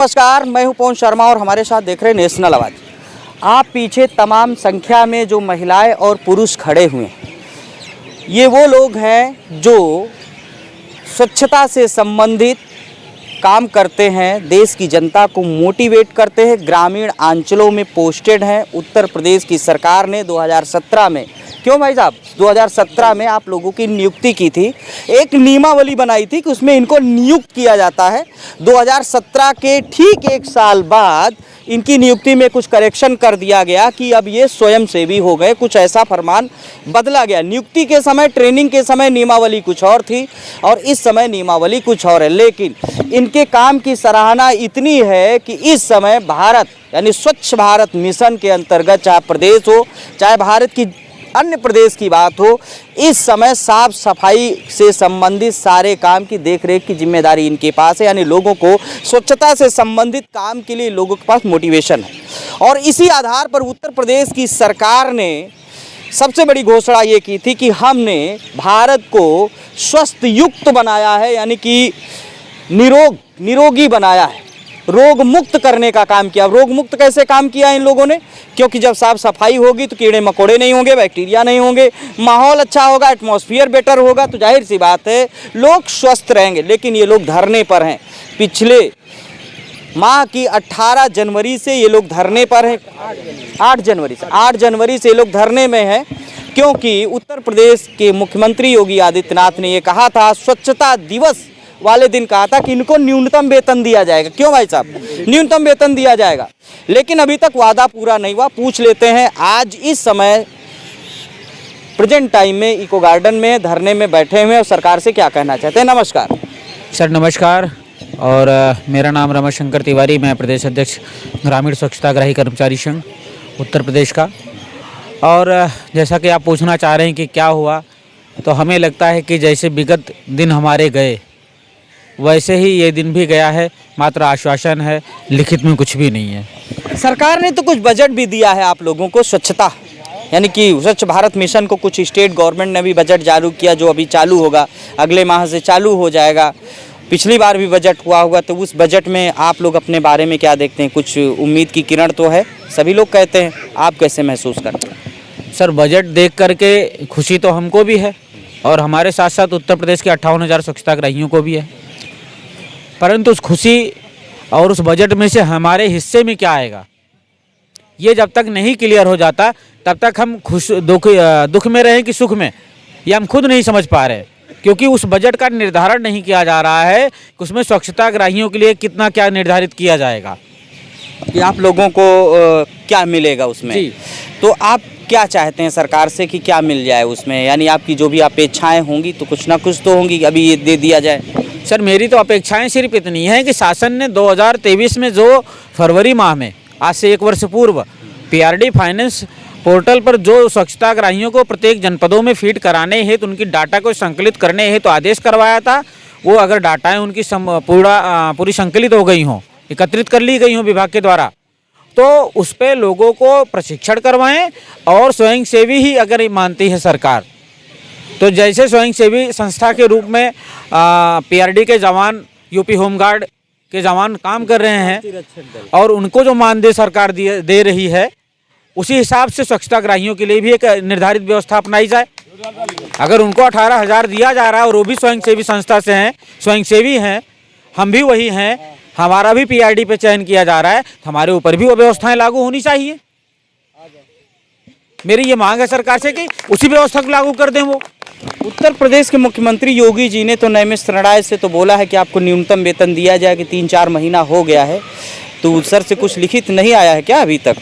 नमस्कार, मैं हूं पवन शर्मा और हमारे साथ देख रहे हैं नेशनल आवाज़। आप पीछे तमाम संख्या में जो महिलाएं और पुरुष खड़े हुए हैं, ये वो लोग हैं जो स्वच्छता से संबंधित काम करते हैं, देश की जनता को मोटिवेट करते हैं, ग्रामीण अंचलों में पोस्टेड हैं। उत्तर प्रदेश की सरकार ने 2017 में, क्यों भाई साहब, 2017 में आप लोगों की नियुक्ति की थी, एक नियमावली बनाई थी कि उसमें इनको नियुक्त किया जाता है। 2017 के ठीक एक साल बाद इनकी नियुक्ति में कुछ करेक्शन कर दिया गया कि अब ये स्वयंसेवी हो गए, कुछ ऐसा फरमान बदला गया। नियुक्ति के समय, ट्रेनिंग के समय नियमावली कुछ और थी और इस समय नियमावली कुछ और है। लेकिन इनके काम की सराहना इतनी है कि इस समय भारत यानी स्वच्छ भारत मिशन के अंतर्गत, चाहे प्रदेश हो चाहे भारत की अन्य प्रदेश की बात हो, इस समय साफ सफाई से संबंधित सारे काम की देखरेख की जिम्मेदारी इनके पास है। यानी लोगों को स्वच्छता से संबंधित काम के लिए लोगों के पास मोटिवेशन है। और इसी आधार पर उत्तर प्रदेश की सरकार ने सबसे बड़ी घोषणा ये की थी कि हमने भारत को स्वस्थ युक्त बनाया है, यानी कि निरोगी बनाया है, रोग मुक्त करने का काम किया। रोग मुक्त कैसे काम किया इन लोगों ने? क्योंकि जब साफ सफाई होगी तो कीड़े मकोड़े नहीं होंगे, बैक्टीरिया नहीं होंगे, माहौल अच्छा होगा, एटमॉस्फेयर बेटर होगा, तो जाहिर सी बात है लोग स्वस्थ रहेंगे। लेकिन ये लोग धरने पर हैं। पिछले माह की 18 जनवरी से ये लोग धरने पर हैं। 8 जनवरी से ये लोग धरने में हैं, क्योंकि उत्तर प्रदेश के मुख्यमंत्री योगी आदित्यनाथ ने ये कहा था, स्वच्छता दिवस वाले दिन कहा था कि इनको न्यूनतम वेतन दिया जाएगा। क्यों भाई साहब? न्यूनतम वेतन दिया जाएगा, लेकिन अभी तक वादा पूरा नहीं हुआ। पूछ लेते हैं, आज इस समय प्रेजेंट टाइम में इको गार्डन में धरने में बैठे हुए और सरकार से क्या कहना चाहते हैं? नमस्कार सर। नमस्कार। और मेरा नाम रमाशंकर तिवारी, मैं प्रदेश अध्यक्ष ग्रामीण स्वच्छताग्राही कर्मचारी संघ उत्तर प्रदेश का। और जैसा कि आप पूछना चाह रहे हैं कि क्या हुआ, तो हमें लगता है कि जैसे विगत दिन हमारे गए वैसे ही ये दिन भी गया है, मात्र आश्वासन है, लिखित में कुछ भी नहीं है। सरकार ने तो कुछ बजट भी दिया है आप लोगों को, स्वच्छता यानी कि स्वच्छ भारत मिशन को कुछ स्टेट गवर्नमेंट ने भी बजट जारी किया, जो अभी चालू होगा, अगले माह से चालू हो जाएगा। पिछली बार भी बजट हुआ होगा, तो उस बजट में आप लोग अपने बारे में क्या देखते हैं? कुछ उम्मीद की किरण तो है, सभी लोग कहते हैं, आप कैसे महसूस करते हैं? सर, बजट देख करके खुशी तो हमको भी है और हमारे साथ साथ उत्तर प्रदेश के 58,000 स्वच्छताग्राहियों को भी है, परंतु उस खुशी और उस बजट में से हमारे हिस्से में क्या आएगा, ये जब तक नहीं क्लियर हो जाता तब तक हम दुख में रहें कि सुख में, ये हम खुद नहीं समझ पा रहे। क्योंकि उस बजट का निर्धारण नहीं किया जा रहा है कि उसमें स्वच्छताग्राहियों के लिए कितना क्या निर्धारित किया जाएगा, कि आप लोगों को क्या मिलेगा उसमें। तो आप क्या चाहते हैं सरकार से कि क्या मिल जाए उसमें? यानी आपकी जो भी अपेक्षाएं होंगी तो कुछ ना कुछ तो होंगी, अभी ये दे दिया जाए। सर, मेरी तो अपेक्षाएं सिर्फ इतनी हैं कि शासन ने 2023 में जो फरवरी माह में, आज से 1 वर्ष पूर्व, पीआरडी फाइनेंस पोर्टल पर जो स्वच्छताग्राहियों को प्रत्येक जनपदों में फीड कराने हेतु उनकी डाटा को संकलित करने हेतु आदेश करवाया था, वो अगर डाटाएं उनकी पूरी संकलित हो गई हों, एकत्रित कर ली गई हों विभाग के द्वारा, तो उस पर लोगों को प्रशिक्षण करवाएं। और स्वयंसेवी ही अगर मानती है सरकार, तो जैसे स्वयंसेवी संस्था के रूप में पीआरडी के जवान, यूपी होमगार्ड के जवान काम कर रहे हैं और उनको जो मानदेय सरकार दे रही है, उसी हिसाब से स्वच्छताग्राहियों के लिए भी एक निर्धारित व्यवस्था अपनाई जाए। अगर उनको 18,000 दिया जा रहा है और वो भी स्वयंसेवी संस्था से हैं, स्वयंसेवी हैं, हम भी वही हैं, हमारा भी पीआरडी पे चयन किया जा रहा है, तो हमारे ऊपर भी वो व्यवस्थाएं लागू होनी चाहिए। मेरी ये मांग है सरकार से कि उसी व्यवस्था को लागू कर दें। वो उत्तर प्रदेश के मुख्यमंत्री योगी जी ने तो नैमिष न्याय से तो बोला है कि आपको न्यूनतम वेतन दिया जाए, कि 3-4 महीना हो गया है, तो सर से कुछ लिखित नहीं आया है क्या अभी तक?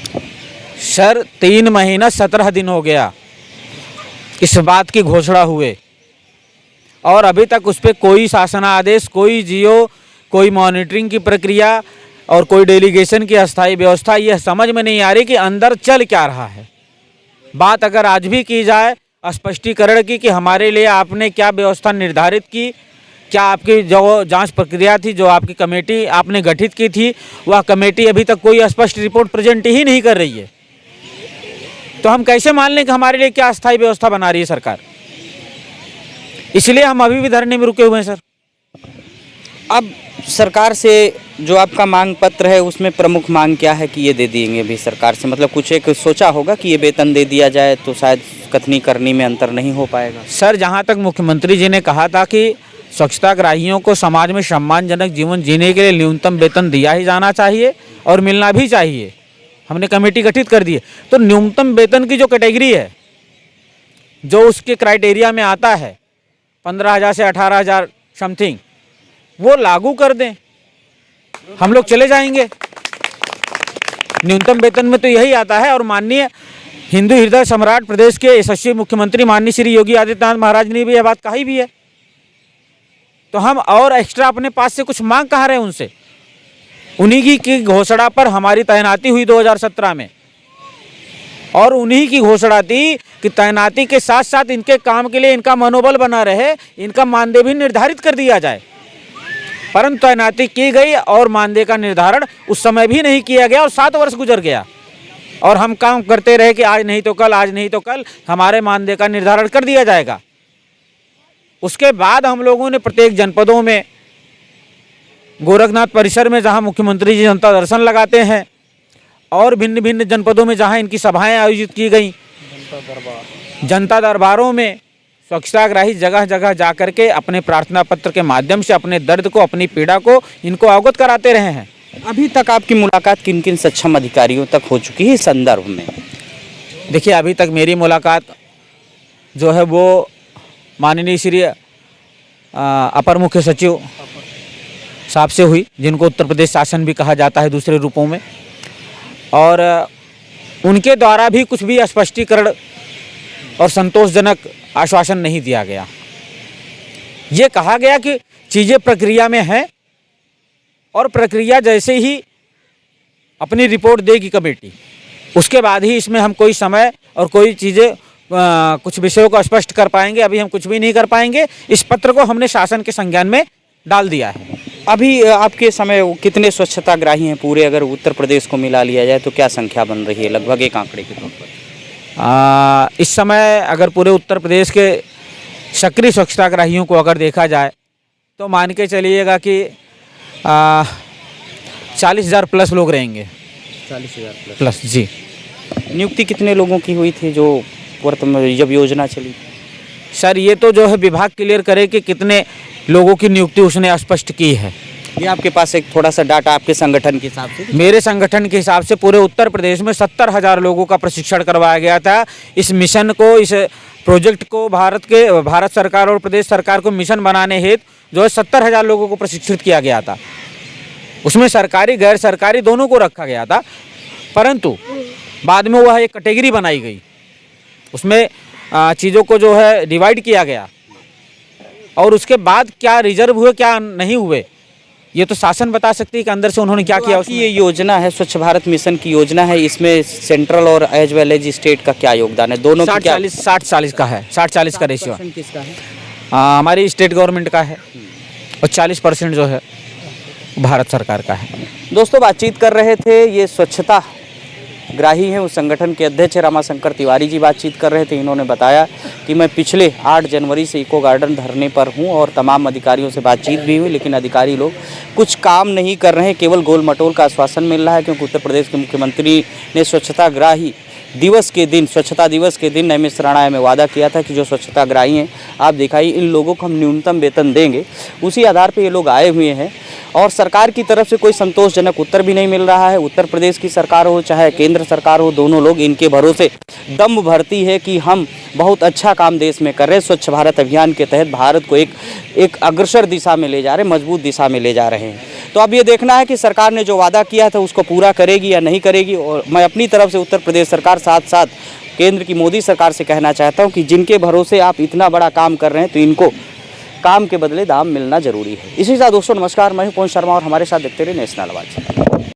सर, 3 महीना 17 दिन हो गया इस बात की घोषणा हुए और अभी तक उस पर कोई शासनादेश, कोई जियो, कोई मॉनिटरिंग की प्रक्रिया और कोई डेलीगेशन की अस्थायी व्यवस्था, यह समझ में नहीं आ रही कि अंदर चल क्या रहा है। बात अगर आज भी की जाए स्पष्टीकरण की कि हमारे लिए आपने क्या व्यवस्था निर्धारित की, क्या आपकी जो जांच प्रक्रिया थी, जो आपकी कमेटी आपने गठित की थी, वह कमेटी अभी तक कोई स्पष्ट रिपोर्ट प्रेजेंट ही नहीं कर रही है, तो हम कैसे मान लें कि हमारे लिए क्या अस्थायी व्यवस्था बना रही है सरकार? इसलिए हम अभी भी धरने में रुके हुए हैं सर। अब सरकार से जो आपका मांग पत्र है उसमें प्रमुख मांग क्या है कि ये दे देंगे भी सरकार से, मतलब कुछ एक सोचा होगा कि ये वेतन दे दिया जाए तो शायद कथनी करनी में अंतर नहीं हो पाएगा। सर, जहाँ तक मुख्यमंत्री जी ने कहा था कि स्वच्छताग्राहियों को समाज में सम्मानजनक जीवन जीने के लिए न्यूनतम वेतन दिया ही जाना चाहिए और मिलना भी चाहिए, हमने कमेटी गठित कर दी है। तो न्यूनतम वेतन की जो कैटेगरी है, जो उसके क्राइटेरिया में आता है 15,000 से 18,000 समथिंग, वो लागू कर दें, हम लोग चले जाएंगे। न्यूनतम वेतन में तो यही आता है। और माननीय हिंदू हृदय सम्राट प्रदेश के यशस्वी मुख्यमंत्री माननीय श्री योगी आदित्यनाथ महाराज ने भी यह बात कही भी है। तो हम और एक्स्ट्रा अपने पास से कुछ मांग कहाँ रहे उनसे? उन्हीं की घोषणा पर हमारी तैनाती हुई 2017 में, और उन्हीं की घोषणा थी कि तैनाती के साथ साथ इनके काम के लिए इनका मनोबल बना रहे, इनका मानदेय भी निर्धारित कर दिया जाए। परंतु तैनाती की गई और मानदेय का निर्धारण उस समय भी नहीं किया गया और 7 वर्ष गुजर गया और हम काम करते रहे कि आज नहीं तो कल, आज नहीं तो कल हमारे मानदेय का निर्धारण कर दिया जाएगा। उसके बाद हम लोगों ने प्रत्येक जनपदों में, गोरखनाथ परिसर में जहां मुख्यमंत्री जी जनता दर्शन लगाते हैं, और भिन्न भिन्न जनपदों में जहां इनकी सभाएं आयोजित की गई, जनता दरबारों में स्वच्छताग्राही जगह जगह जा कर के अपने प्रार्थना पत्र के माध्यम से अपने दर्द को, अपनी पीड़ा को इनको अवगत कराते रहे हैं। अभी तक आपकी मुलाकात किन किन सक्षम अधिकारियों तक हो चुकी है इस संदर्भ में? देखिए, अभी तक मेरी मुलाकात जो है वो माननीय श्री अपर मुख्य सचिव साहब से हुई, जिनको उत्तर प्रदेश शासन भी कहा जाता है दूसरे रूपों में, और उनके द्वारा भी कुछ भी स्पष्टीकरण और संतोषजनक आश्वासन नहीं दिया गया। ये कहा गया कि चीज़ें प्रक्रिया में हैं और प्रक्रिया जैसे ही अपनी रिपोर्ट देगी कमेटी, उसके बाद ही इसमें हम कोई समय और कोई चीज़ें कुछ विषयों को स्पष्ट कर पाएंगे। अभी हम कुछ भी नहीं कर पाएंगे। इस पत्र को हमने शासन के संज्ञान में डाल दिया है। अभी आपके समय कितने स्वच्छताग्राही हैं पूरे, अगर उत्तर प्रदेश को मिला लिया जाए तो क्या संख्या बन रही है लगभग एक आंकड़े के तौर पर? इस समय अगर पूरे उत्तर प्रदेश के सक्रिय स्वच्छताग्राहियों को अगर देखा जाए तो मान के चलिएगा कि 40,000 प्लस लोग रहेंगे। 40,000 प्लस जी। नियुक्ति कितने लोगों की हुई थी जो वर्तमान जब योजना चली? सर, ये तो जो है विभाग क्लियर करे कि कितने लोगों की नियुक्ति उसने स्पष्ट की है। ये आपके पास एक थोड़ा सा डाटा आपके संगठन के हिसाब से? मेरे संगठन के हिसाब से पूरे उत्तर प्रदेश में 70,000 लोगों का प्रशिक्षण करवाया गया था। इस मिशन को, इस प्रोजेक्ट को भारत सरकार और प्रदेश सरकार को मिशन बनाने हेतु जो है 70,000 लोगों को प्रशिक्षित किया गया था। उसमें सरकारी गैर सरकारी दोनों को रखा गया था, परंतु बाद में वह एक कैटेगरी बनाई गई, उसमें चीज़ों को जो है डिवाइड किया गया, और उसके बाद क्या रिजर्व हुए क्या नहीं हुए ये तो शासन बता सकती है कि अंदर से उन्होंने क्या किया। उसकी ये योजना है, स्वच्छ भारत मिशन की योजना है, इसमें सेंट्रल और एज वेल एज स्टेट का क्या योगदान है? दोनों 60-40 का है। 60-40 का रेशियो है। किसका है? हमारी स्टेट गवर्नमेंट का है और 40% जो है भारत सरकार का है। दोस्तों, बातचीत कर रहे थे ये स्वच्छता ग्राही हैं, उस संगठन के अध्यक्ष रामाशंकर तिवारी जी बातचीत कर रहे थे। इन्होंने बताया कि मैं पिछले 8 जनवरी से इको गार्डन धरने पर हूं और तमाम अधिकारियों से बातचीत भी हुई, लेकिन अधिकारी लोग कुछ काम नहीं कर रहे हैं, केवल गोल मटोल का आश्वासन मिल रहा है। क्योंकि उत्तर प्रदेश के मुख्यमंत्री ने स्वच्छताग्राही दिवस के दिन, स्वच्छता दिवस के दिन एमएस राणा में वादा किया था कि जो स्वच्छताग्राही हैं आप दिखाइए, इन लोगों को हम न्यूनतम वेतन देंगे। उसी आधार पर ये लोग आए हुए हैं और सरकार की तरफ से कोई संतोषजनक उत्तर भी नहीं मिल रहा है। उत्तर प्रदेश की सरकार हो चाहे केंद्र सरकार हो, दोनों लोग इनके भरोसे दम भरती है कि हम बहुत अच्छा काम देश में कर रहे हैं। स्वच्छ भारत अभियान के तहत भारत को एक अग्रसर दिशा में ले जा रहे हैं, मजबूत दिशा में ले जा रहे हैं। तो अब ये देखना है कि सरकार ने जो वादा किया था उसको पूरा करेगी या नहीं करेगी। और मैं अपनी तरफ से उत्तर प्रदेश सरकार, साथ साथ केंद्र की मोदी सरकार से कहना चाहता हूँ कि जिनके भरोसे आप इतना बड़ा काम कर रहे हैं तो इनको काम के बदले दाम मिलना जरूरी है। इसी साथ दोस्तों नमस्कार, मैं हूं पवन शर्मा और हमारे साथ देखते रहिए नेशनल आवाज।